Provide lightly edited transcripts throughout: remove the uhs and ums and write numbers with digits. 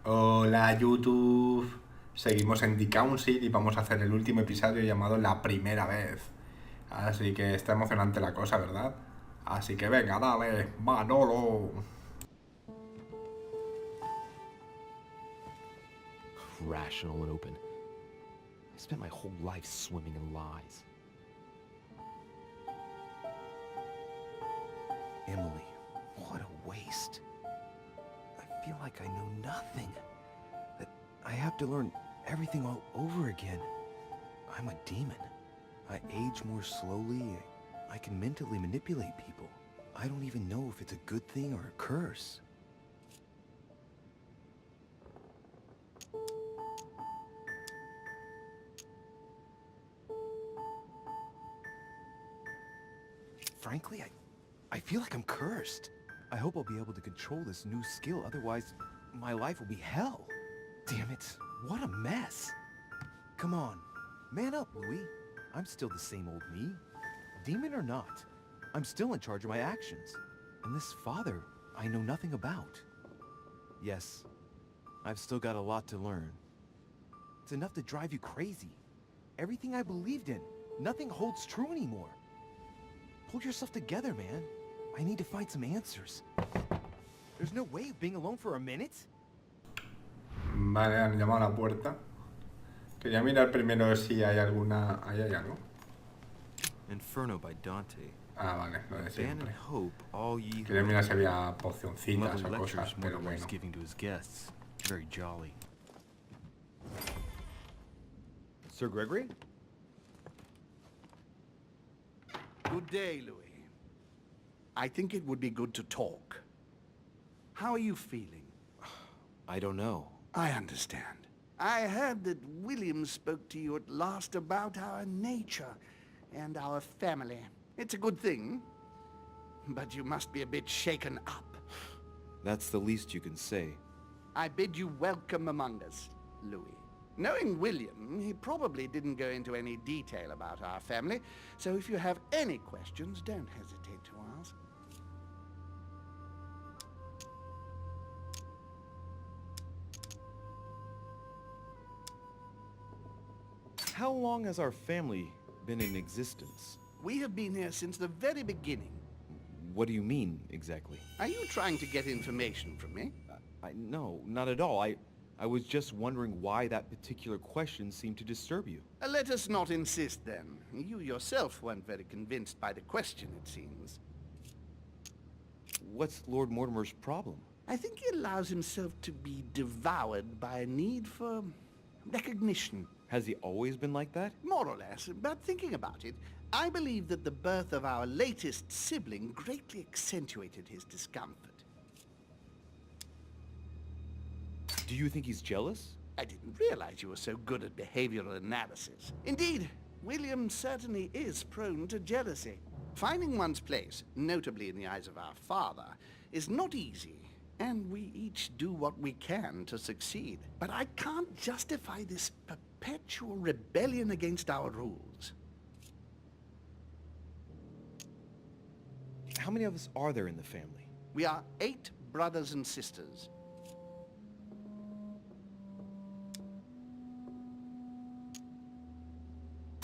Hola YouTube, seguimos en The Council y vamos a hacer el último episodio llamado La Primera Vez. Así que está emocionante la cosa, ¿verdad? Así que venga, dale, Manolo. Rational and open. I spent my whole life swimming in lies. Emily, what a waste. I feel like I know nothing. That I have to learn everything all over again. I'm a demon. I age more slowly. I can mentally manipulate people. I don't even know if it's a good thing or a curse. Frankly, I feel like I'm cursed. I hope I'll be able to control this new skill, otherwise my life will be hell. Damn it, what a mess. Come on, man up, Louis. I'm still the same old me. Demon or not, I'm still in charge of my actions. And this father, I know nothing about. Yes, I've still got a lot to learn. It's enough to drive you crazy. Everything I believed in, nothing holds true anymore. Pull yourself together, man. I need to find some answers. There's no way of being alone for a minute. Vale, han llamado a la puerta. Quería mirar primero si hay alguna... ¿Ahí hay algo? Inferno by Dante. Ah, vale, lo de Ban siempre. and hope, all ye Quería mirar si había pocioncitas Mother o cosas, lectures pero Mortimer is bueno. giving to his guests. Very jolly. Sir Gregory? Good day, Louis. I think it would be good to talk. How are you feeling? I don't know. I understand. I heard that William spoke to you at last about our nature and our family. It's a good thing, but you must be a bit shaken up. That's the least you can say. I bid you welcome among us, Louis. Knowing William, he probably didn't go into any detail about our family, so if you have any questions, don't hesitate to ask. How long has our family been in existence? We have been here since the very beginning. What do you mean, exactly? Are you trying to get information from me? No, not at all. I was just wondering why that particular question seemed to disturb you. Let us not insist, then. You yourself weren't very convinced by the question, it seems. What's Lord Mortimer's problem? I think he allows himself to be devoured by a need for recognition. Has he always been like that? More or less, but thinking about it, I believe that the birth of our latest sibling greatly accentuated his discomfort. Do you think he's jealous? I didn't realize you were so good at behavioral analysis. Indeed, William certainly is prone to jealousy. Finding one's place, notably in the eyes of our father, is not easy, and we each do what we can to succeed. But I can't justify this perpetual rebellion against our rules. How many of us are there in the family? We are 8 brothers and sisters.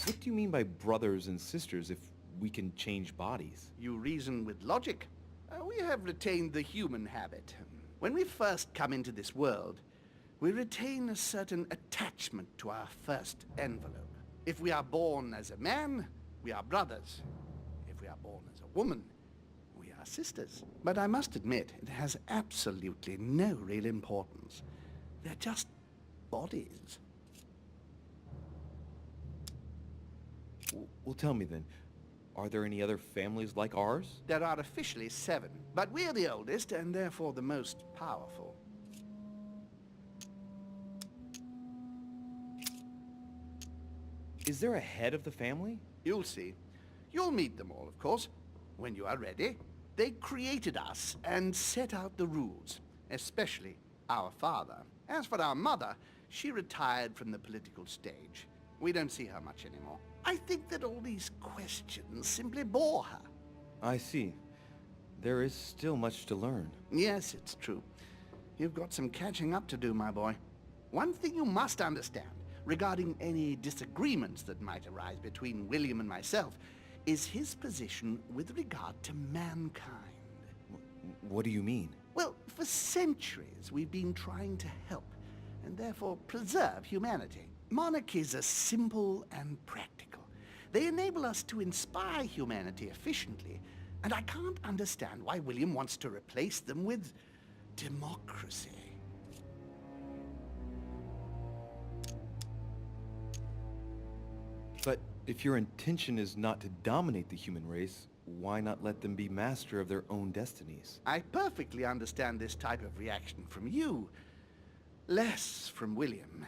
What do you mean by brothers and sisters if we can change bodies? You reason with logic. We have retained the human habit. When we first come into this world, we retain a certain attachment to our first envelope. If we are born as a man, we are brothers. If we are born as a woman, we are sisters. But I must admit, it has absolutely no real importance. They're just bodies. Well, tell me then, are there any other families like ours? There are officially 7, but we're the oldest and therefore the most powerful. Is there a head of the family? You'll see. You'll meet them all, of course, when you are ready. They created us and set out the rules, especially our father. As for our mother, she retired from the political stage. We don't see her much anymore. I think that all these questions simply bore her. I see. There is still much to learn. Yes, it's true. You've got some catching up to do, my boy. One thing you must understand, regarding any disagreements that might arise between William and myself, is his position with regard to mankind. What do you mean? Well, for centuries we've been trying to help, and therefore preserve humanity. Monarchies are simple and practical. They enable us to inspire humanity efficiently, and I can't understand why William wants to replace them with democracy. But if your intention is not to dominate the human race, why not let them be master of their own destinies? I perfectly understand this type of reaction from you, less from William.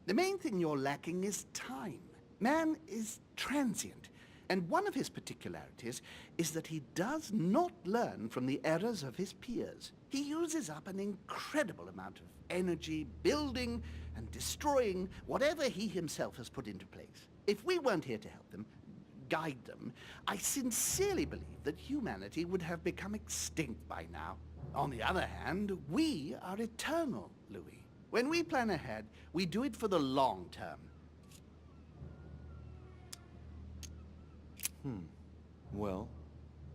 The main thing you're lacking is time. Man is transient, and one of his particularities is that he does not learn from the errors of his peers. He uses up an incredible amount of energy building and destroying whatever he himself has put into place. If we weren't here to help them, guide them, I sincerely believe that humanity would have become extinct by now. On the other hand, we are eternal, Louis. When we plan ahead, we do it for the long term. Well,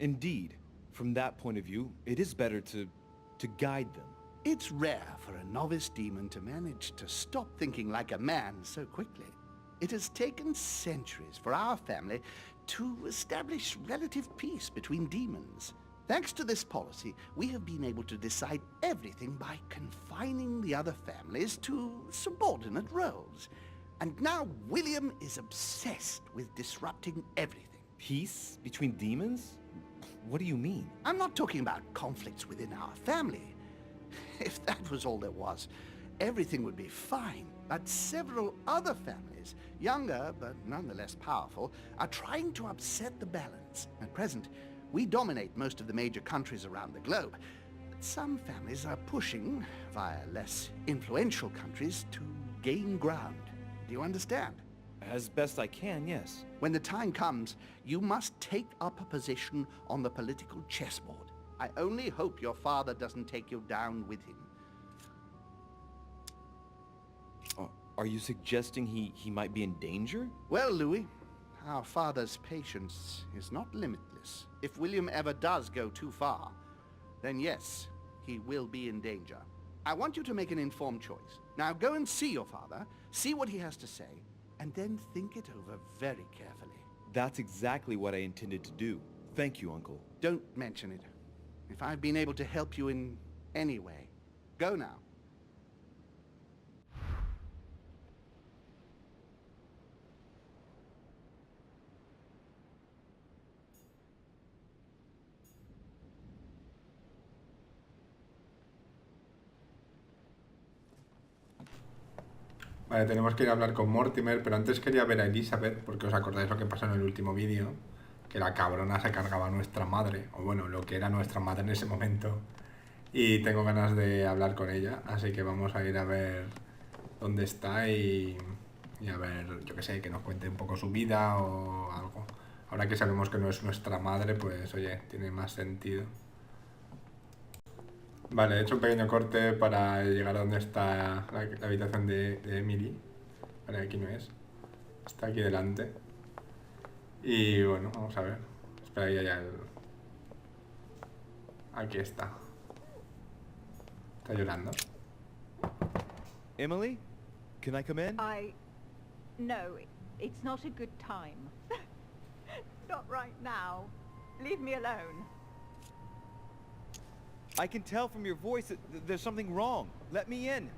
indeed, from that point of view, it is better to guide them. It's rare for a novice demon to manage to stop thinking like a man so quickly. It has taken centuries for our family to establish relative peace between demons. Thanks to this policy, we have been able to decide everything by confining the other families to subordinate roles. And now William is obsessed with disrupting everything. Peace between demons? What do you mean? I'm not talking about conflicts within our family. If that was all there was, everything would be fine. But several other families, younger but nonetheless powerful, are trying to upset the balance. At present, we dominate most of the major countries around the globe. But some families are pushing, via less influential countries, to gain ground. Do you understand? As best I can, yes. When the time comes, you must take up a position on the political chessboard. I only hope your father doesn't take you down with him. Are you suggesting he might be in danger? Well, Louis, our father's patience is not limitless. If William ever does go too far, then yes, he will be in danger. I want you to make an informed choice. Now go and see your father, see what he has to say, and then think it over very carefully. That's exactly what I intended to do. Thank you, Uncle. Don't mention it. If I've been able to help you in any way, go now. Vale, tenemos que ir a hablar con Mortimer, pero antes quería ver a Elizabeth, porque os acordáis lo que pasó en el último vídeo, que la cabrona se cargaba a nuestra madre, o bueno, lo que era nuestra madre en ese momento, y tengo ganas de hablar con ella, así que vamos a ir a ver dónde está y a ver, yo qué sé, que nos cuente un poco su vida o algo. Ahora que sabemos que no es nuestra madre, pues oye, tiene más sentido. Vale, he hecho un pequeño corte para llegar a donde está la habitación de Emily. Vale, aquí no es. Está aquí delante. Y bueno, vamos a ver. Espera, ahí hay el... Aquí está. Está llorando. Emily, can I come in? No, it's not a good time. Not right now. Leave me alone. I can tell from your voice that there's something wrong. Let me in.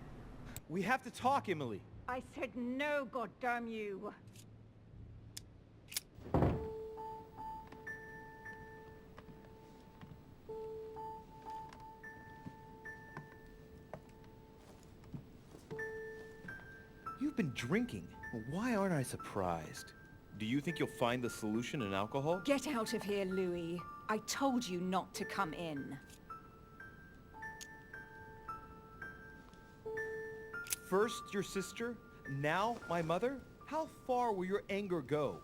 We have to talk, Emily. I said no, goddamn you. You've been drinking. Why aren't I surprised? Do you think you'll find the solution in alcohol? Get out of here, Louis. I told you not to come in. First your sister, now my mother? How far will your anger go?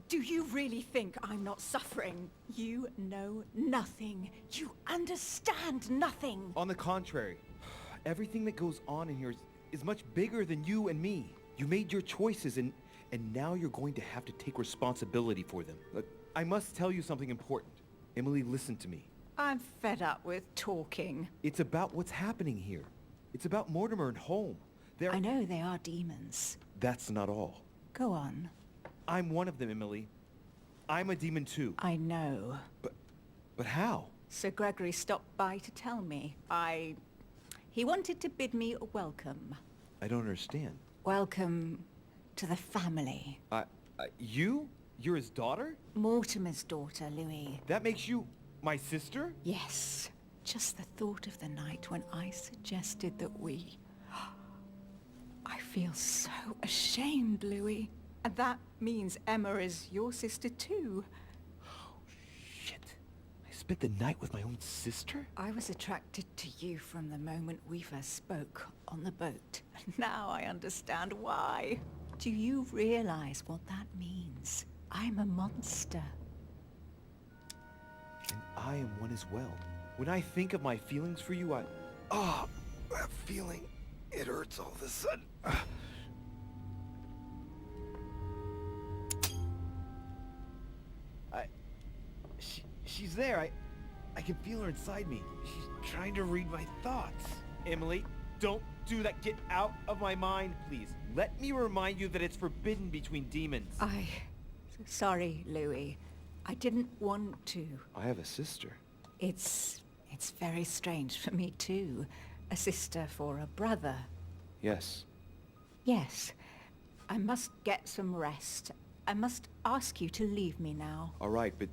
Do you really think I'm not suffering? You know nothing. You understand nothing. On the contrary, everything that goes on in here is much bigger than you and me. You made your choices and now you're going to have to take responsibility for them. I must tell you something important. Emily, listen to me. I'm fed up with talking. It's about what's happening here. It's about Mortimer and home. I know they are demons. That's not all. Go on. I'm one of them, Emily. I'm a demon too. I know. But how? Sir Gregory stopped by to tell me. He wanted to bid me a welcome. I don't understand. Welcome to the family. You're his daughter? Mortimer's daughter, Louis. That makes you my sister? Yes. Just the thought of the night when I suggested that we... I feel so ashamed, Louis. And that means Emma is your sister too. Oh, shit. I spent the night with my own sister? I was attracted to you from the moment we first spoke on the boat. Now I understand why. Do you realize what that means? I'm a monster. And I am one as well. When I think of my feelings for you, that feeling, it hurts all of a sudden. She's there. I can feel her inside me. She's trying to read my thoughts. Emily, don't do that. Get out of my mind, please. Let me remind you that it's forbidden between demons. Sorry, Louis. I didn't want to. I have a sister. It's very strange for me too. A sister for a brother. Yes. Yes. I must get some rest. I must ask you to leave me now. All right, but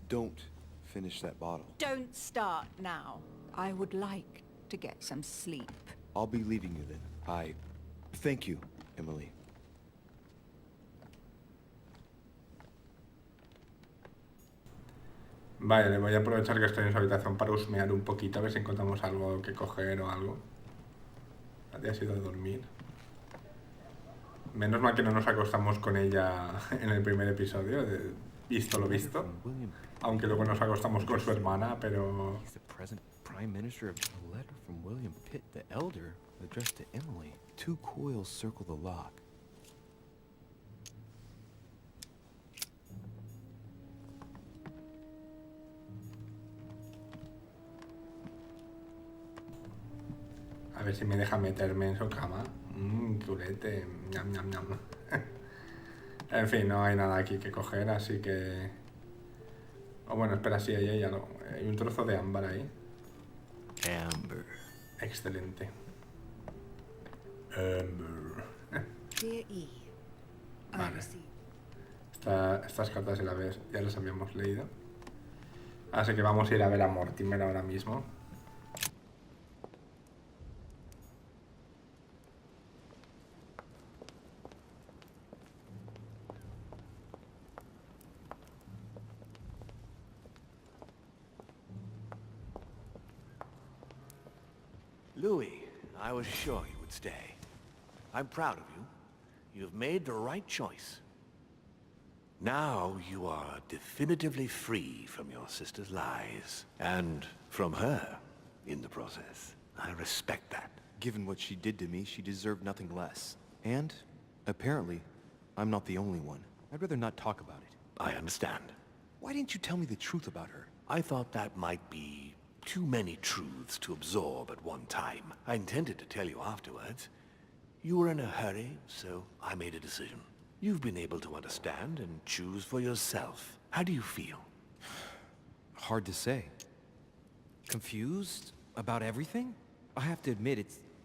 don't finish that bottle. Don't start now. I would like to get some sleep. I'll be leaving you then. Thank you, Emily. Vale, le voy a aprovechar que estoy en su habitación para husmear un poquito, a ver si encontramos algo que coger o algo. Ya ha sido de dormir. Menos mal que no nos acostamos con ella en el primer episodio, visto lo visto. Aunque luego nos acostamos con su hermana, pero... He's the present Prime Minister of a letter from William Pitt the Elder addressed to Emily. 2 coils circle the lock. A ver si me deja meterme en su cama. Culete. Ñam, ñam, ñam. En fin, no hay nada aquí que coger, así que... O bueno, espera, sí, hay algo. Hay un trozo de ámbar ahí. Amber. Excelente. Amber. Dear E, Vale. Estas cartas ya las habíamos leído. Así que vamos a ir a ver a Mortimer ahora mismo. Louis, I was sure you would stay. I'm proud of you. You have made the right choice. Now you are definitively free from your sister's lies. And from her, in the process. I respect that. Given what she did to me, she deserved nothing less. And, apparently, I'm not the only one. I'd rather not talk about it. I understand. Why didn't you tell me the truth about her? I thought that might be too many truths to absorb at one time. I intended to tell you afterwards. You were in a hurry, so I made a decision. You've been able to understand and choose for yourself. How do you feel? Hard to say. Confused about everything? I have to admit,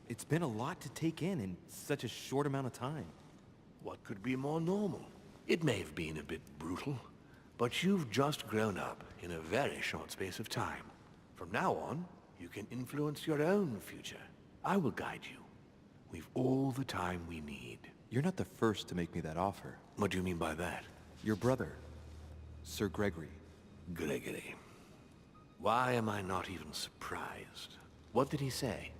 it's been a lot to take in such a short amount of time. What could be more normal? It may have been a bit brutal, but you've just grown up in a very short space of time. From now on, you can influence your own future. I will guide you. We've all the time we need. You're not the first to make me that offer. What do you mean by that? Your brother, Sir Gregory. Gregory. Why am I not even surprised? What did he say?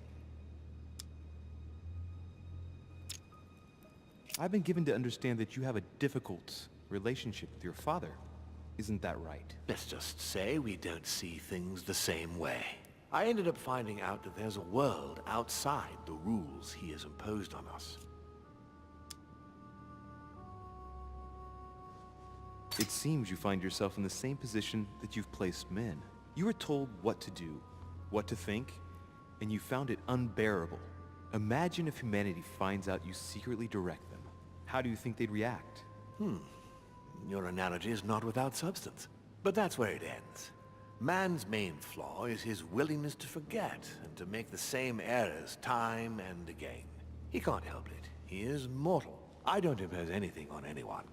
I've been given to understand that you have a difficult relationship with your father. Isn't that right? Let's just say we don't see things the same way. I ended up finding out that there's a world outside the rules he has imposed on us. It seems you find yourself in the same position that you've placed men. You were told what to do, what to think, and you found it unbearable. Imagine if humanity finds out you secretly direct them. How do you think they'd react? Your analogy is not without substance. But that's where it ends. Man's main flaw is his willingness to forget and to make the same errors time and again. He can't help it. He is mortal. I don't impose anything on anyone.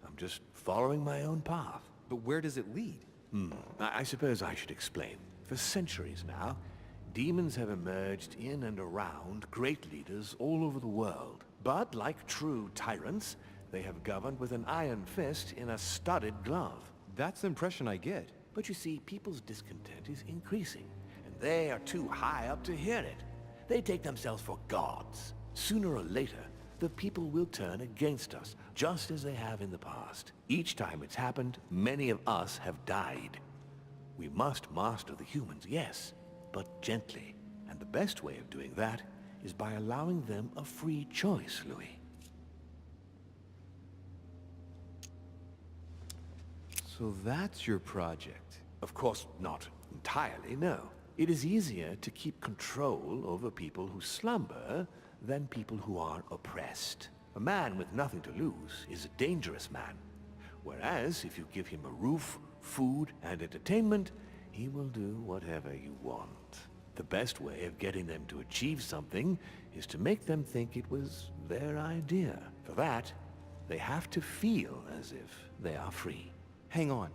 I'm just following my own path. But where does it lead? I suppose I should explain. For centuries now, demons have emerged in and around great leaders all over the world. But like true tyrants, they have governed with an iron fist in a studded glove. That's the impression I get. But you see, people's discontent is increasing, and they are too high up to hear it. They take themselves for gods. Sooner or later, the people will turn against us, just as they have in the past. Each time it's happened, many of us have died. We must master the humans, yes, but gently. And the best way of doing that is by allowing them a free choice, Louis. So that's your project. Of course, not entirely, no. It is easier to keep control over people who slumber than people who are oppressed. A man with nothing to lose is a dangerous man. Whereas, if you give him a roof, food, and entertainment, he will do whatever you want. The best way of getting them to achieve something is to make them think it was their idea. For that, they have to feel as if they are free. Hang on.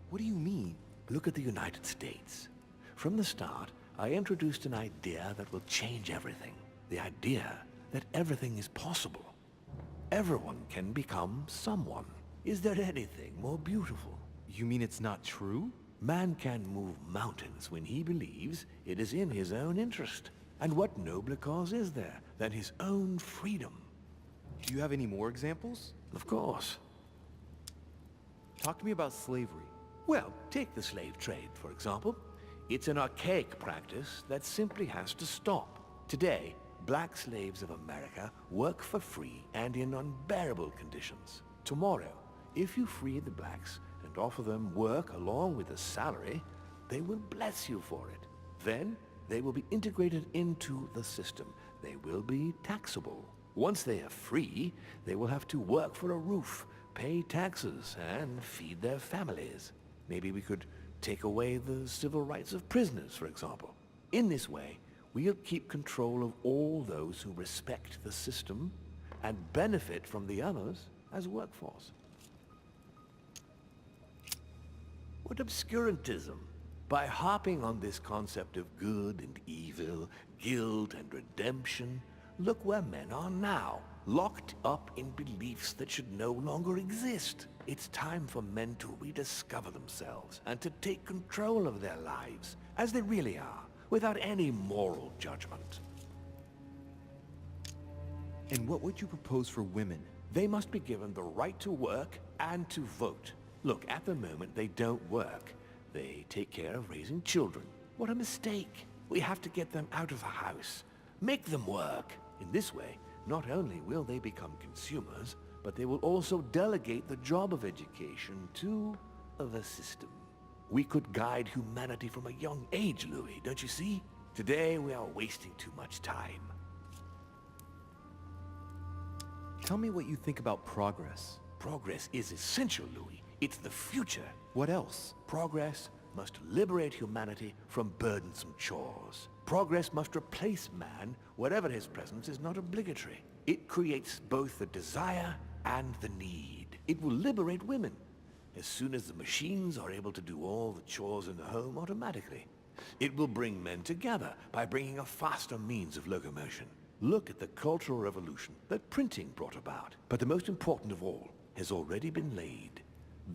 What do you mean? Look at the United States. From the start, I introduced an idea that will change everything. The idea that everything is possible. Everyone can become someone. Is there anything more beautiful? You mean it's not true? Man can move mountains when he believes it is in his own interest. And what nobler cause is there than his own freedom? Do you have any more examples? Of course. Talk to me about slavery. Well, take the slave trade, for example. It's an archaic practice that simply has to stop. Today, black slaves of America work for free and in unbearable conditions. Tomorrow, if you free the blacks and offer them work along with a salary, they will bless you for it. Then, they will be integrated into the system. They will be taxable. Once they are free, they will have to work for a roof, pay taxes, and feed their families. Maybe we could take away the civil rights of prisoners, for example. In this way, we'll keep control of all those who respect the system and benefit from the others as workforce. What obscurantism! By harping on this concept of good and evil, guilt and redemption, look where men are now, locked up in beliefs that should no longer exist. It's time for men to rediscover themselves and to take control of their lives as they really are, without any moral judgment. And what would you propose for women? They must be given the right to work and to vote. Look, at the moment they don't work. They take care of raising children. What a mistake. We have to get them out of the house. Make them work. In this way, not only will they become consumers, but they will also delegate the job of education to the system. We could guide humanity from a young age, Louis, don't you see? Today we are wasting too much time. Tell me what you think about progress. Progress is essential, Louis. It's the future. What else? Progress must liberate humanity from burdensome chores. Progress must replace man wherever his presence is not obligatory. It creates both the desire and the need. It will liberate women as soon as the machines are able to do all the chores in the home automatically. It will bring men together by bringing a faster means of locomotion. Look at the cultural revolution that printing brought about. But the most important of all has already been laid.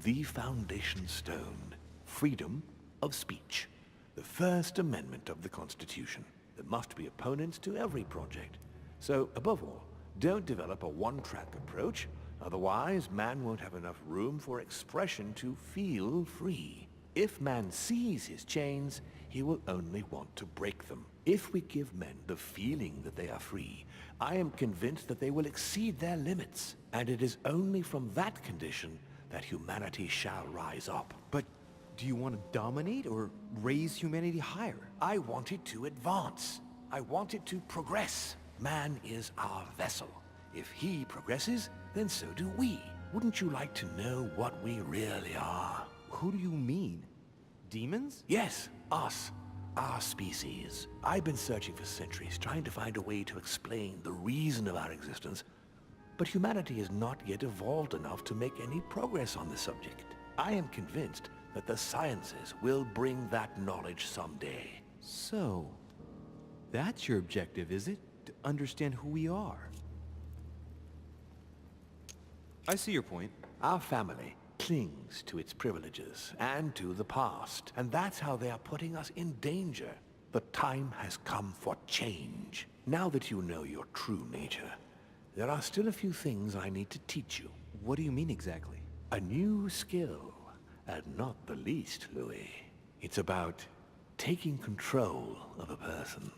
The foundation stone. Freedom of speech. The First Amendment of the Constitution. There must be opponents to every project. So, above all, don't develop a one-track approach. Otherwise, man won't have enough room for expression to feel free. If man sees his chains, he will only want to break them. If we give men the feeling that they are free, I am convinced that they will exceed their limits. And it is only from that condition that humanity shall rise up. But do you want to dominate or raise humanity higher? I want it to advance. I want it to progress. Man is our vessel. If he progresses, then so do we. Wouldn't you like to know what we really are? Who do you mean? Demons? Yes, us. Our species. I've been searching for centuries, trying to find a way to explain the reason of our existence. But humanity has not yet evolved enough to make any progress on the subject. I am convinced that the sciences will bring that knowledge someday. So, that's your objective, is it? To understand who we are? I see your point. Our family clings to its privileges and to the past, and that's how they are putting us in danger. The time has come for change. Now that you know your true nature, there are still a few things I need to teach you. What do you mean exactly? A new skill, and not the least, Louis. It's about taking control of a person.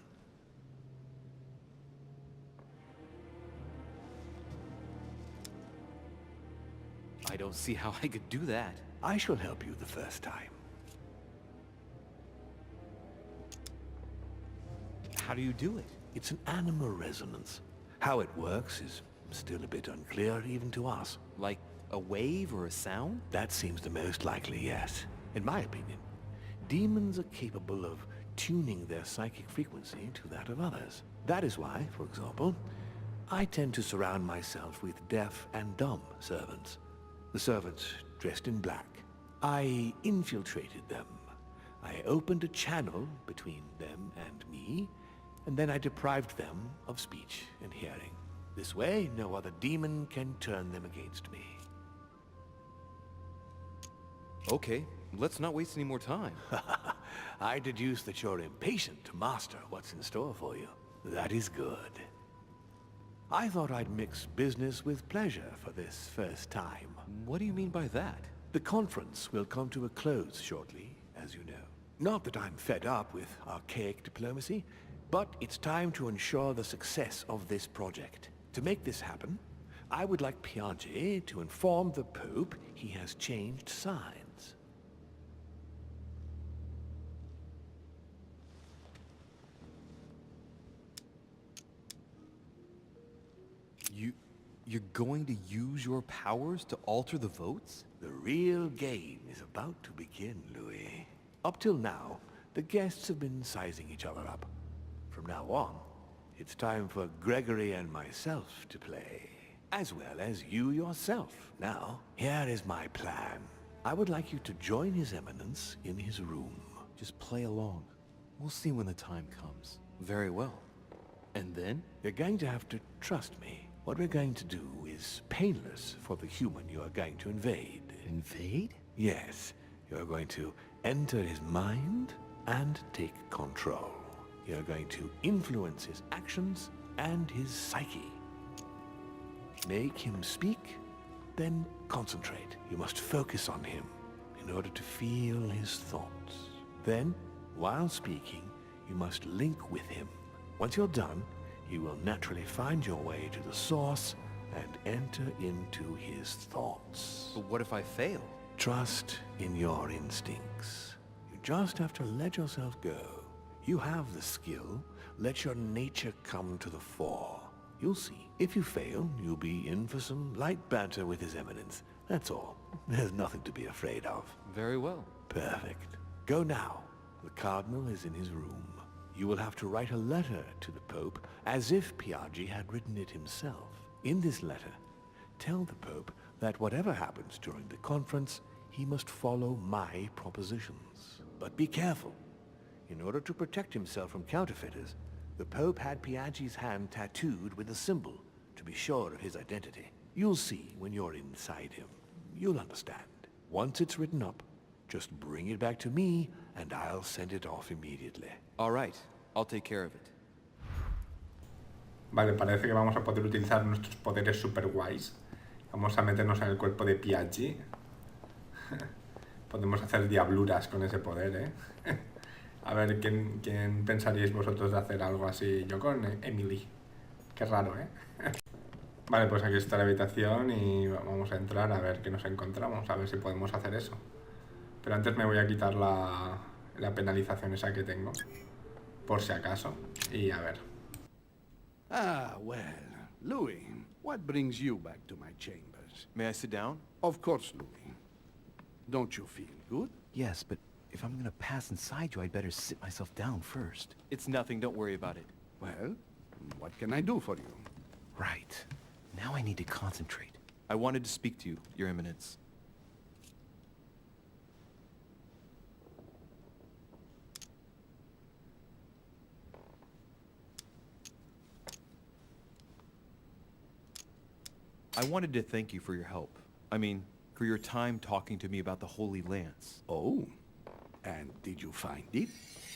I don't see how I could do that. I shall help you the first time. How do you do it? It's an animal resonance. How it works is still a bit unclear even to us. Like a wave or a sound? That seems the most likely, yes. In my opinion, demons are capable of tuning their psychic frequency to that of others. That is why, for example, I tend to surround myself with deaf and dumb servants. The servants dressed in black. I infiltrated them. I opened a channel between them and me, and then I deprived them of speech and hearing. This way, no other demon can turn them against me. Okay, let's not waste any more time. I deduce that you're impatient to master what's in store for you. That is good. I thought I'd mix business with pleasure for this first time. What do you mean by that? The conference will come to a close shortly, as you know. Not that I'm fed up with archaic diplomacy, but it's time to ensure the success of this project. To make this happen, I would like Piaget to inform the Pope he has changed sides. You're going to use your powers to alter the votes? The real game is about to begin, Louis. Up till now, the guests have been sizing each other up. From now on, it's time for Gregory and myself to play, as well as you yourself. Now, here is my plan. I would like you to join His Eminence in his room. Just play along. We'll see when the time comes. Very well. And then? You're going to have to trust me. What we're going to do is painless for the human you are going to invade. Invade? Yes, you're going to enter his mind and take control. You're going to influence his actions and his psyche. Make him speak, then concentrate. You must focus on him in order to feel his thoughts. Then, while speaking, you must link with him. Once you're done, you will naturally find your way to the source and enter into his thoughts. But what if I fail? Trust in your instincts. You just have to let yourself go. You have the skill. Let your nature come to the fore. You'll see. If you fail, you'll be in for some light banter with His Eminence. That's all. There's nothing to be afraid of. Very well. Perfect. Go now. The Cardinal is in his room. You will have to write a letter to the Pope as if Piaget had written it himself. In this letter, tell the Pope that whatever happens during the conference, he must follow my propositions. But be careful. In order to protect himself from counterfeiters, the Pope had Piaget's hand tattooed with a symbol to be sure of his identity. You'll see when you're inside him. You'll understand. Once it's written up, just bring it back to me and I'll send it off immediately. All right, I'll take care of it. Vale, parece que vamos a poder utilizar nuestros poderes super guays. Vamos a meternos en el cuerpo de Piaggi. Podemos hacer diabluras con ese poder, ¿eh? A ver, ¿quién pensaríais vosotros de hacer algo así? Yo con Emily. Qué raro, ¿eh? Vale, pues aquí está la habitación y vamos a entrar a ver qué nos encontramos, a ver si podemos hacer eso. Pero antes me voy a quitar la penalización esa que tengo, por si acaso, y a ver. Ah, well, Louis, what brings you back to my chambers? May I sit down? Of course, Louis. Don't you feel good? Yes, but if I'm gonna pass inside you, I'd better sit myself down first. It's nothing, don't worry about it. Well, what can I do for you? Right. Now I need to concentrate. I wanted to speak to you, Your Eminence. I wanted to thank you for your help. I mean, for your time talking to me about the Holy Lance. Oh, and did you find it?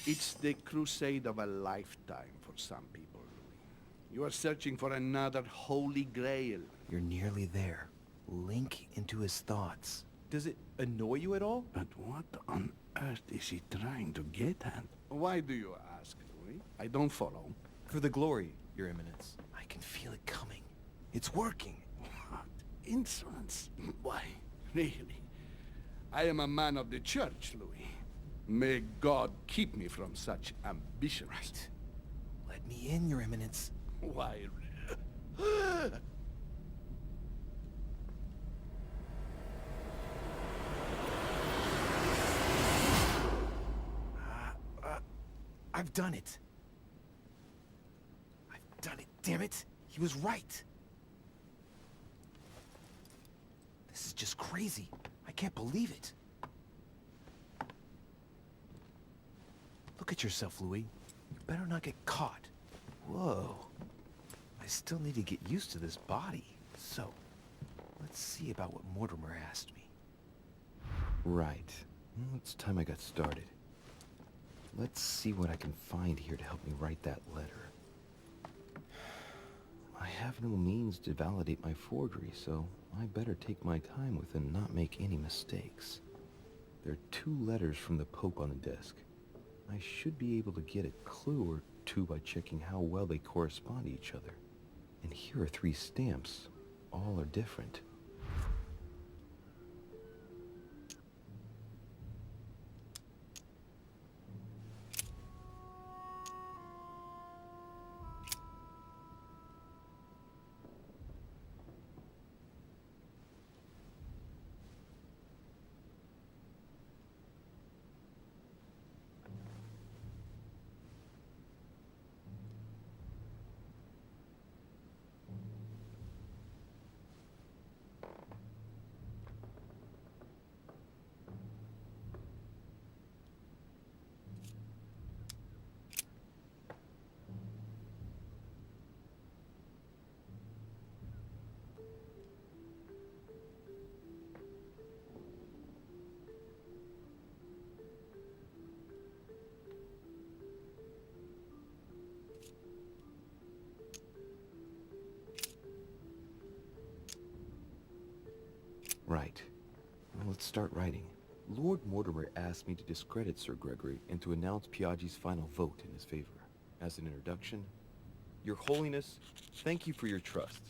It's the crusade of a lifetime for some people, Louis. You are searching for another holy grail. You're nearly there. Link into his thoughts. Does it annoy you at all? But what on earth is he trying to get at? Why do you ask, Louis? I don't follow. For the glory, Your Eminence. I can feel it coming. It's working. What insolence? Why, really? I am a man of the church, Louis. May God keep me from such ambitions. Right. Let me in, Your Eminence. Why? I've done it. I've done it, damn it. He was right. This is just crazy. I can't believe it. Look at yourself, Louis. You better not get caught. Whoa. I still need to get used to this body. So, let's see about what Mortimer asked me. Right. Well, it's time I got started. Let's see what I can find here to help me write that letter. I have no means to validate my forgery, so I better take my time with it and not make any mistakes. There are 2 letters from the Pope on the desk. I should be able to get a clue or 2 by checking how well they correspond to each other. And here are 3 stamps. All are different. Right. Well, let's start writing. Lord Mortimer asked me to discredit Sir Gregory and to announce Piaggi's final vote in his favor. As an introduction, Your Holiness, thank you for your trust.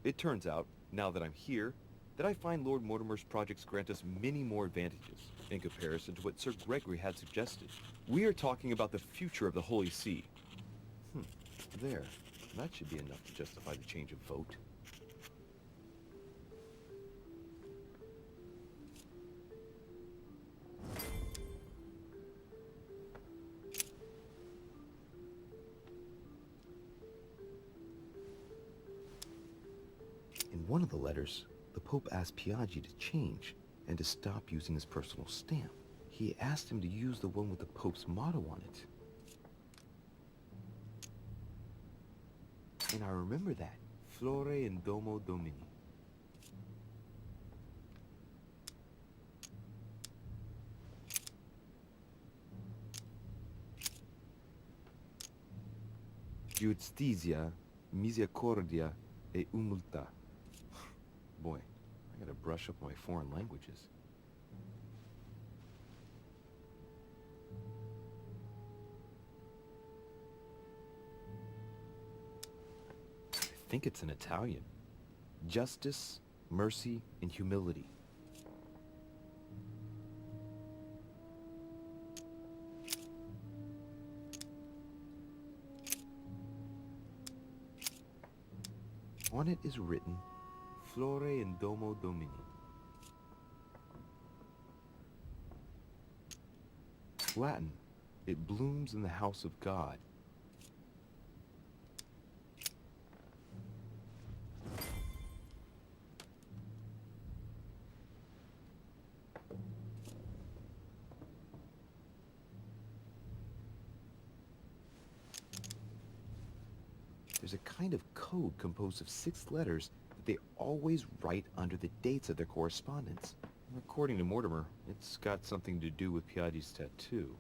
It turns out, now that I'm here, that I find Lord Mortimer's projects grant us many more advantages in comparison to what Sir Gregory had suggested. We are talking about the future of the Holy See. There. That should be enough to justify the change of vote. In one of the letters, the Pope asked Piaggi to change and to stop using his personal stamp. He asked him to use the one with the Pope's motto on it. And I remember that. Flore in Domo Domini. Justitia misericordia e humildad. Boy, I gotta brush up my foreign languages. I think it's in Italian. Justice, mercy, and humility. On it is written, Flore in domo domini. Latin, it blooms in the house of God. There's a kind of code composed of 6 letters that they always write under the dates of their correspondence. According to Mortimer, it's got something to do with Piaggi's tattoo.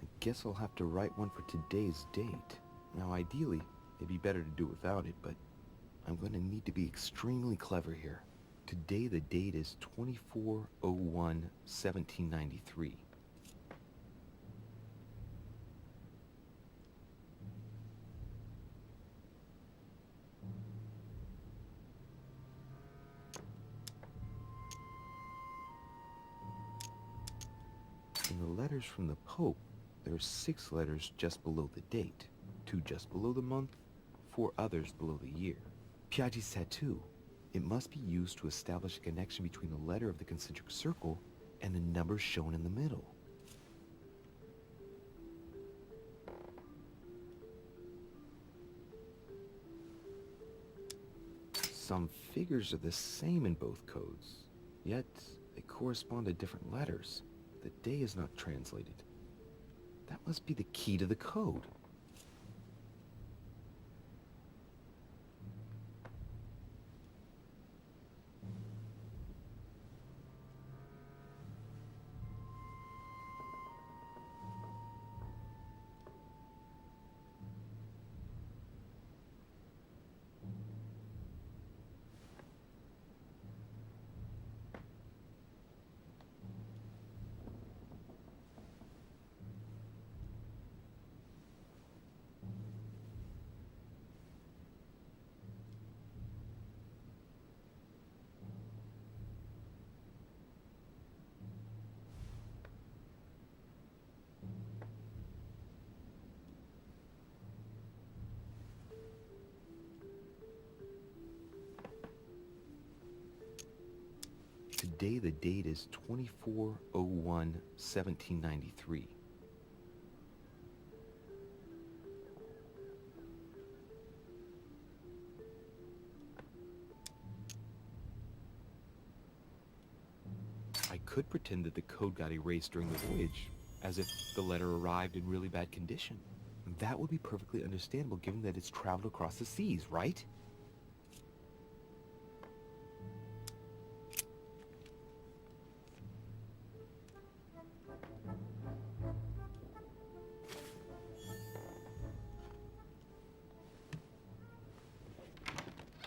I guess I'll have to write one for today's date. Now, ideally, it'd be better to do without it, but I'm going to need to be extremely clever here. Today the date is 24/01/1793. In the letters from the Pope, there are 6 letters just below the date, 2 just below the month, 4 others below the year. Piaggi's tattoo. It must be used to establish a connection between the letter of the concentric circle and the number shown in the middle. Some figures are the same in both codes, yet they correspond to different letters. The day is not translated. That must be the key to the code. Today the date is 24/01/1793. I could pretend that the code got erased during the voyage, as if the letter arrived in really bad condition. That would be perfectly understandable given that it's traveled across the seas, right?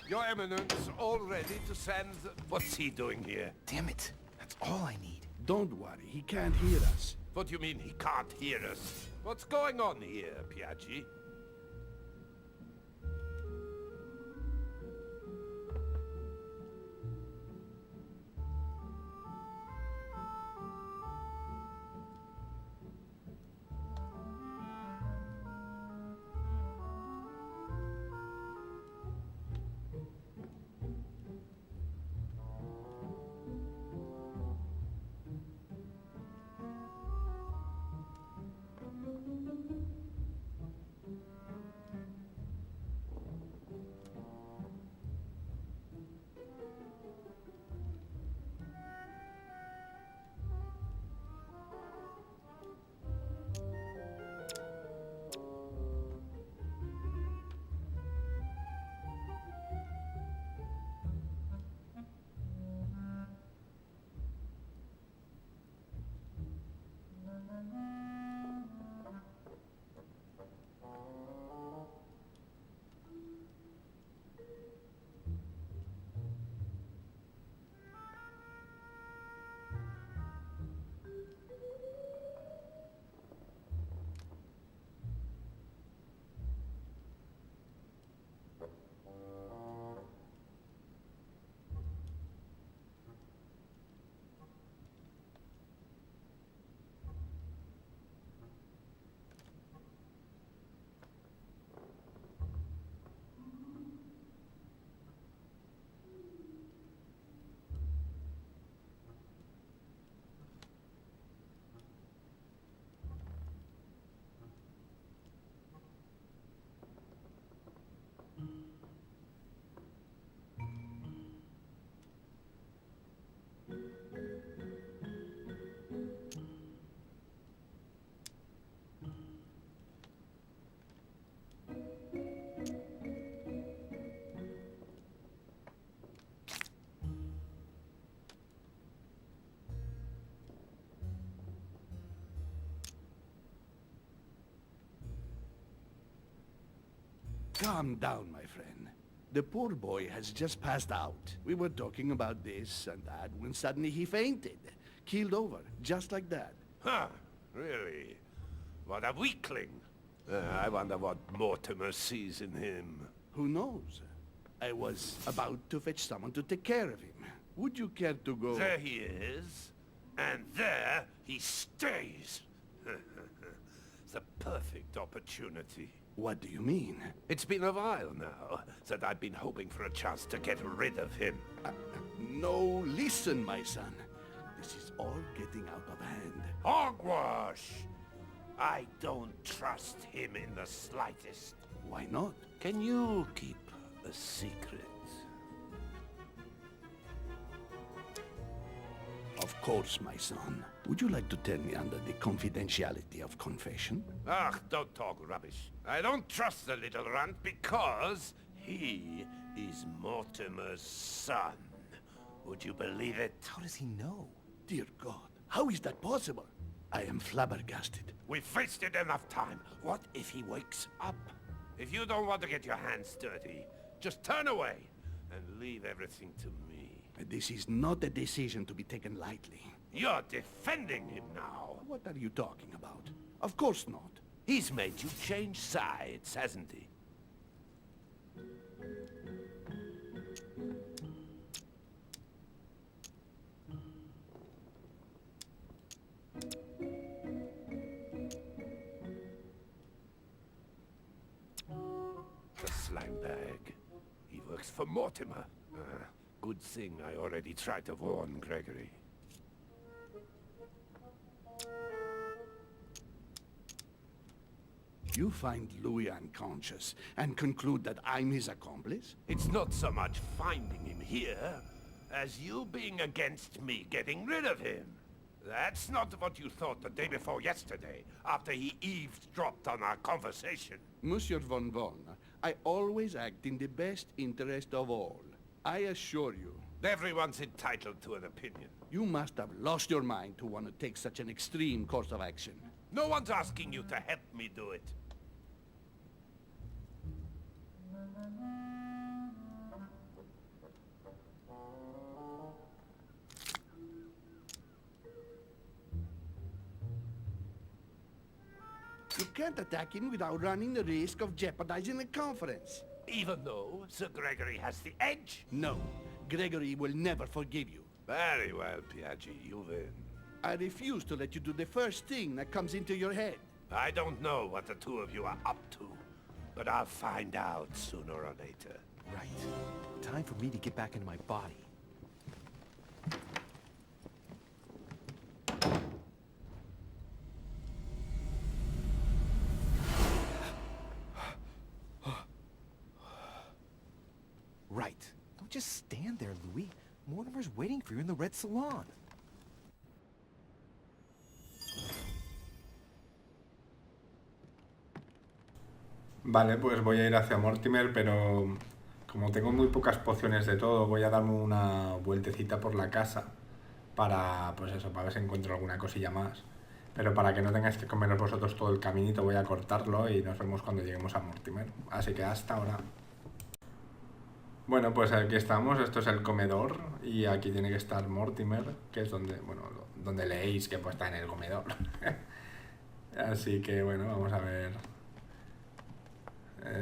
Your Eminence, all ready to send... What's he doing here? Damn it! That's all I need. Don't worry, he can't hear us. What do you mean he can't hear us? What's going on here, Piaggi? Calm down, my friend. The poor boy has just passed out. We were talking about this and that when suddenly he fainted. Keeled over, just like that. Huh, really? What a weakling. I wonder what Mortimer sees in him. Who knows? I was about to fetch someone to take care of him. Would you care to go? There he is, and there he stays. The perfect opportunity. What do you mean? It's been a while now that I've been hoping for a chance to get rid of him. No, listen, my son. This is all getting out of hand. Hogwash! I don't trust him in the slightest. Why not? Can you keep a secret? Of course, my son. Would you like to tell me under the confidentiality of confession? Ah, don't talk rubbish. I don't trust the little runt because he is Mortimer's son. Would you believe it? How does he know? Dear God, how is that possible? I am flabbergasted. We've wasted enough time. What if he wakes up? If you don't want to get your hands dirty, just turn away and leave everything to me. This is not a decision to be taken lightly. You're defending him now. What are you talking about? Of course not. He's made you change sides, hasn't he? The slime bag. He works for Mortimer. Good thing I already tried to warn Gregory. You find Louis unconscious and conclude that I'm his accomplice? It's not so much finding him here, as you being against me getting rid of him. That's not what you thought the day before yesterday, after he eavesdropped on our conversation. Monsieur von Von, I always act in the best interest of all. I assure you. Everyone's entitled to an opinion. You must have lost your mind to want to take such an extreme course of action. No one's asking you to help me do it. You can't attack him without running the risk of jeopardizing the conference. Even though Sir Gregory has the edge? No, Gregory will never forgive you. Very well, Piaggi, you win. I refuse to let you do the first thing that comes into your head. I don't know what the two of you are up to, but I'll find out sooner or later. Right. Time for me to get back into my body. Right. Don't just stand there, Louis. Mortimer's waiting for you in the red salon. Vale, pues voy a ir hacia Mortimer, pero como tengo muy pocas pociones de todo, voy a darme una vueltecita por la casa para, pues eso, para ver si encuentro alguna cosilla más. Pero para que no tengáis que comeros vosotros todo el caminito, voy a cortarlo y nos vemos cuando lleguemos a Mortimer. Así que hasta ahora. Bueno, pues aquí estamos, esto es el comedor y aquí tiene que estar Mortimer, que es donde, bueno, donde leéis que pues está en el comedor. Así que bueno, vamos a ver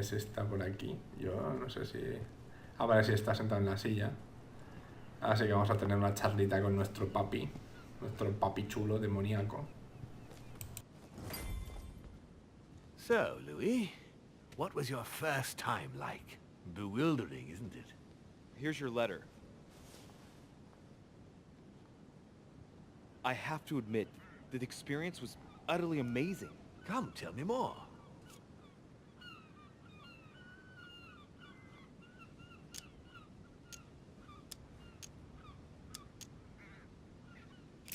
si está por aquí. Yo no sé si... Ah, vale, si está sentado en la silla. Así que vamos a tener una charlita con nuestro papi chulo demoníaco. So, Louis, what was your first time like? Bewildering, isn't it? Here's your letter. I have to admit, the experience was utterly amazing. Come, tell me more.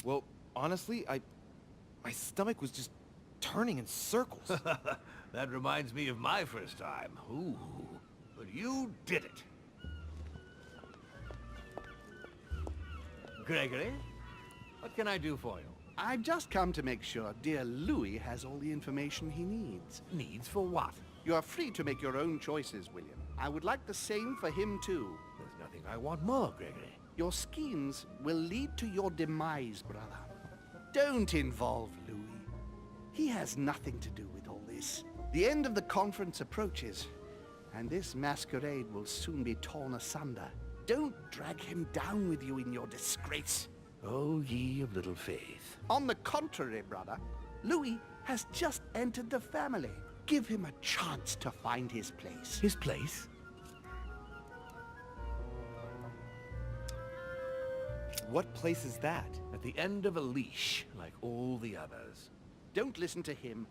Well, honestly, my stomach was just turning in circles. That reminds me of my first time. Ooh, but you did it. Gregory, what can I do for you? I've just come to make sure dear Louis has all the information he needs. Needs for what? You are free to make your own choices, William. I would like the same for him too. There's nothing I want more, Gregory. Your schemes will lead to your demise, brother. Don't involve Louis. He has nothing to do with all this. The end of the conference approaches, and this masquerade will soon be torn asunder. Don't drag him down with you in your disgrace. Oh, ye of little faith. On the contrary, brother, Louis has just entered the family. Give him a chance to find his place. His place? What place is that? At the end of a leash, like all the others. Don't listen to him.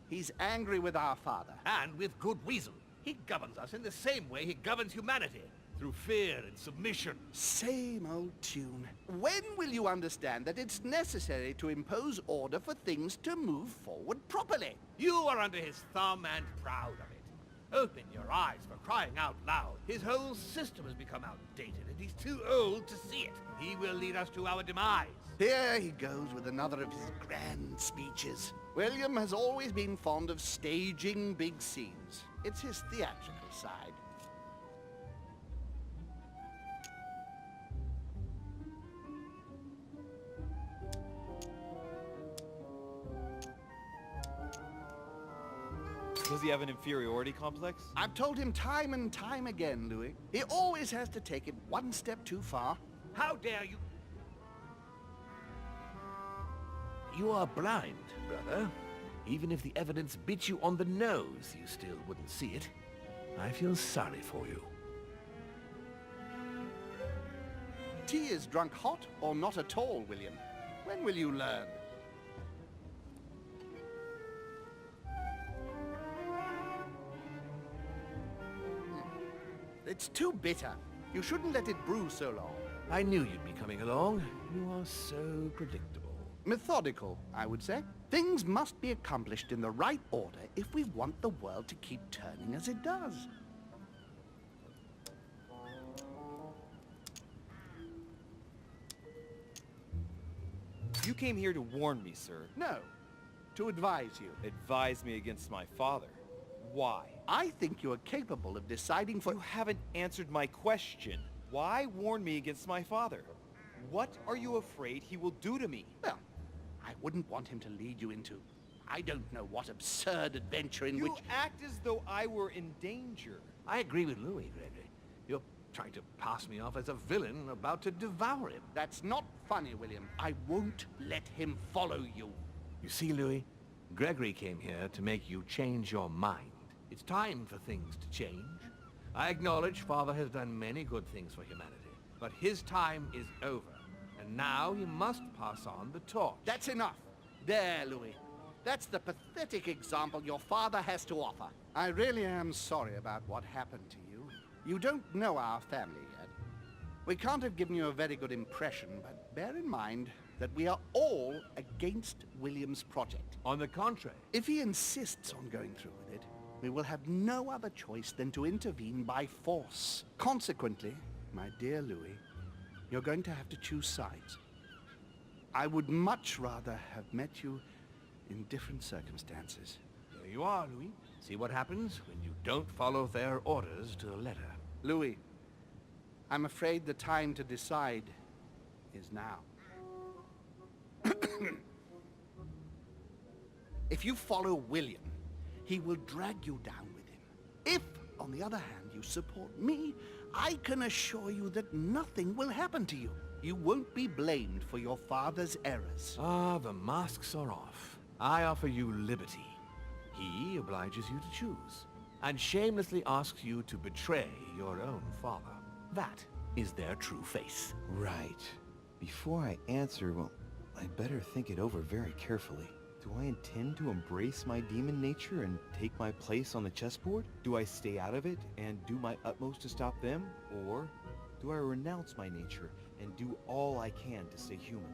He's angry with our father. And with good reason. He governs us in the same way he governs humanity. Through fear and submission. Same old tune. When will you understand that it's necessary to impose order for things to move forward properly? You are under his thumb and proud of it. Open your eyes, for crying out loud. His whole system has become outdated, and he's too old to see it. He will lead us to our demise. Here he goes with another of his grand speeches. William has always been fond of staging big scenes. It's his theatrical side. Does he have an inferiority complex? I've told him time and time again, Louis. He always has to take it one step too far. How dare you? You are blind, brother. Even if the evidence bit you on the nose, you still wouldn't see it. I feel sorry for you. Tea is drunk hot or not at all, William. When will you learn? It's too bitter. You shouldn't let it brew so long. I knew you'd be coming along. You are so predictable. Methodical, I would say. Things must be accomplished in the right order if we want the world to keep turning as it does. You came here to warn me, sir. No, to advise you. Advise me against my father. Why? I think you are capable of deciding for... You haven't answered my question. Why warn me against my father? What are you afraid he will do to me? Well, I wouldn't want him to lead you into... I don't know what absurd adventure in which... You act as though I were in danger. I agree with Louis, Gregory. You're trying to pass me off as a villain about to devour him. That's not funny, William. I won't let him follow you. You see, Louis, Gregory came here to make you change your mind. It's time for things to change. I acknowledge Father has done many good things for humanity, but his time is over, and now he must pass on the torch. That's enough. There, Louis. That's the pathetic example your father has to offer. I really am sorry about what happened to you. You don't know our family yet. We can't have given you a very good impression, but bear in mind that we are all against William's project. On the contrary. If he insists on going through with it, we will have no other choice than to intervene by force. Consequently, my dear Louis, you're going to have to choose sides. I would much rather have met you in different circumstances. There you are, Louis. See what happens when you don't follow their orders to the letter. Louis, I'm afraid the time to decide is now. If you follow William, he will drag you down with him. If, on the other hand, you support me, I can assure you that nothing will happen to you. You won't be blamed for your father's errors. Ah, the masks are off. I offer you liberty. He obliges you to choose, and shamelessly asks you to betray your own father. That is their true face. Right. Before I answer, well, I'd better think it over very carefully. Do I intend to embrace my demon nature and take my place on the chessboard? Do I stay out of it and do my utmost to stop them? Or do I renounce my nature and do all I can to stay human?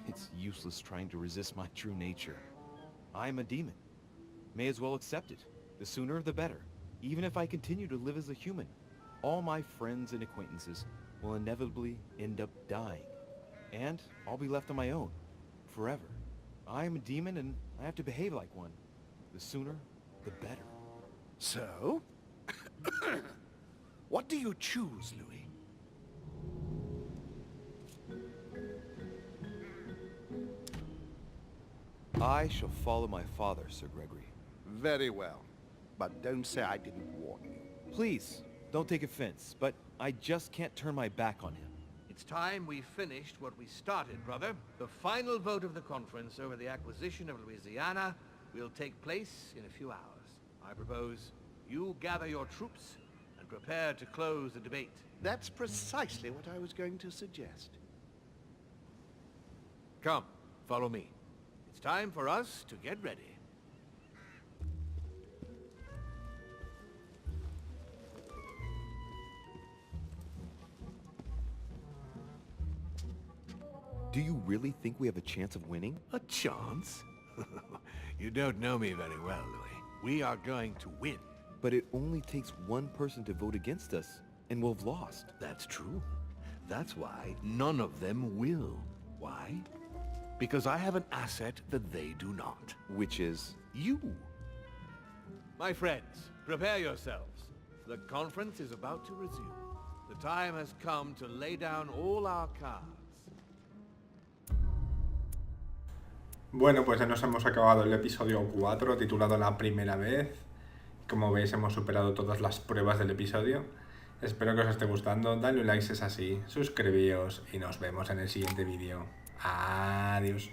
It's useless trying to resist my true nature. I'm a demon. May as well accept it. The sooner, the better. Even if I continue to live as a human, all my friends and acquaintances will inevitably end up dying. And I'll be left on my own, forever. I am a demon and I have to behave like one. The sooner, the better. So? What do you choose, Louis? I shall follow my father, Sir Gregory. Very well. But don't say I didn't warn you. Please, don't take offense, but I just can't turn my back on him. It's time we finished what we started, brother. The final vote of the conference over the acquisition of Louisiana will take place in a few hours. I propose you gather your troops and prepare to close the debate. That's precisely what I was going to suggest. Come, follow me. It's time for us to get ready. Do you really think we have a chance of winning? A chance? You don't know me very well, Louis. We are going to win. But it only takes one person to vote against us, and we'll have lost. That's true. That's why none of them will. Why? Because I have an asset that they do not. Which is? You. My friends, prepare yourselves. The conference is about to resume. The time has come to lay down all our cards. Bueno, pues ya nos hemos acabado el episodio 4, titulado La primera vez. Como veis, hemos superado todas las pruebas del episodio. Espero que os esté gustando. Dale un like si es así, suscribíos y nos vemos en el siguiente vídeo. Adiós.